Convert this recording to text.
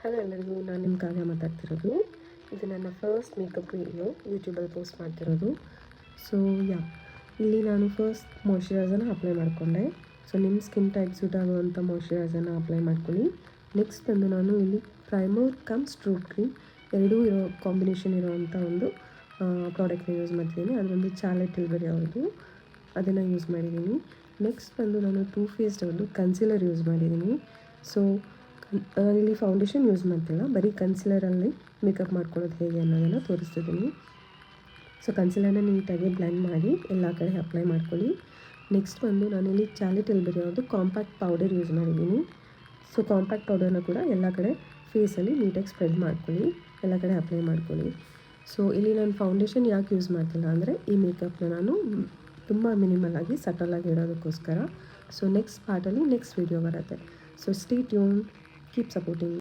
Hello ಎಲ್ಲರಿಗೂ, ನಾನು ನಿಮ್ಮ ಕಾವ್ಯ ಮಾತಾಡ್ತಿರೋದು. ಇದು ನನ್ನ ಫಸ್ಟ್ ಮೇಕಪ್ ವೀಡಿಯೋ ಯೂಟ್ಯೂಬಲ್ಲಿ ಪೋಸ್ಟ್ ಮಾಡ್ತಿರೋದು. ಸೊ ಇಲ್ಲಿ ನಾನು ಫಸ್ಟ್ ಮಾಯ್ಶ್ಚರೈಸರ್ನ ಅಪ್ಲೈ ಮಾಡಿಕೊಂಡೆ. ಸೊ ನಿಮ್ಮ ಸ್ಕಿನ್ ಟೈಪ್ ಸೂಟ್ ಆಗುವಂಥ ಮಾಯ್ಶ್ಚರೈಸರ್ನ ಅಪ್ಲೈ ಮಾಡ್ಕೊಳ್ಳಿ. ನೆಕ್ಸ್ಟ್ ಬಂದು ನಾನು ಇಲ್ಲಿ ಪ್ರೈಮರ್ ಕಮ್ ಸ್ಟ್ರೋಕ್ ಕ್ರೀಮ್ ಎರಡೂ ಇರೋ ಕಾಂಬಿನೇಷನ್ ಇರೋವಂಥ ಒಂದು ಪ್ರಾಡಕ್ಟ್ನ ಯೂಸ್ ಮಾಡ್ತಿದ್ದೀನಿ. ಅದೊಂದು ಚಾರ್ಲೋಟ್ ಟಿಲ್ಬರಿ ಅವ್ರದ್ದು, ಅದನ್ನು ಯೂಸ್ ಮಾಡಿದ್ದೀನಿ. ನೆಕ್ಸ್ಟ್ ಬಂದು ನಾನು ಟೂ ಫೇಸ್ಡ್ ಒಂದು ಕನ್ಸಿಲರ್ ಯೂಸ್ ಮಾಡಿದ್ದೀನಿ. ಸೊ ಇಲ್ಲಿ ಫೌಂಡೇಶನ್ ಯೂಸ್ ಮಾಡ್ತಿಲ್ಲ, ಬರೀ ಕನ್ಸಿಲರಲ್ಲಿ ಮೇಕಪ್ ಮಾಡ್ಕೊಳ್ಳೋದು ಹೇಗೆ ಅನ್ನೋದನ್ನು ತೋರಿಸ್ತಿದ್ದೀನಿ. ಸೊ ಕನ್ಸಿಲರ್ನ ನೀಟಾಗಿ ಬ್ಲೆಂಡ್ ಮಾಡಿ ಎಲ್ಲ ಕಡೆ ಅಪ್ಲೈ ಮಾಡ್ಕೊಳ್ಳಿ. ನೆಕ್ಸ್ಟ್ ಬಂದು ನಾನಿಲ್ಲಿ ಚಾರ್ಲೋಟ್ ಟಿಲ್ಬರಿ ಅವ್ರದ್ದು ಕಾಂಪ್ಯಾಕ್ಟ್ ಪೌಡರ್ ಯೂಸ್ ಮಾಡಿದ್ದೀನಿ. ಸೊ ಕಾಂಪ್ಯಾಕ್ಟ್ ಪೌಡರ್ನ ಕೂಡ ಎಲ್ಲ ಕಡೆ ಫೇಸಲ್ಲಿ ನೀಟಾಗಿ ಸ್ಪ್ರೆಡ್ ಮಾಡ್ಕೊಳ್ಳಿ, ಎಲ್ಲ ಕಡೆ ಅಪ್ಲೈ ಮಾಡ್ಕೊಳ್ಳಿ. ಸೊ ಇಲ್ಲಿ ನಾನು ಫೌಂಡೇಶನ್ ಯಾಕೆ ಯೂಸ್ ಮಾಡ್ತಿಲ್ಲ ಅಂದರೆ ಈ ಮೇಕಪ್ನ ನಾನು ತುಂಬ ಮಿನಿಮಲ್ ಆಗಿ ಸಟಲಾಗಿ ಇಡೋದಕ್ಕೋಸ್ಕರ. ಸೊ ನೆಕ್ಸ್ಟ್ ಪಾರ್ಟಲ್ಲಿ ನೆಕ್ಸ್ಟ್ ವೀಡಿಯೋ ಬರುತ್ತೆ. So stay tune, keep supporting.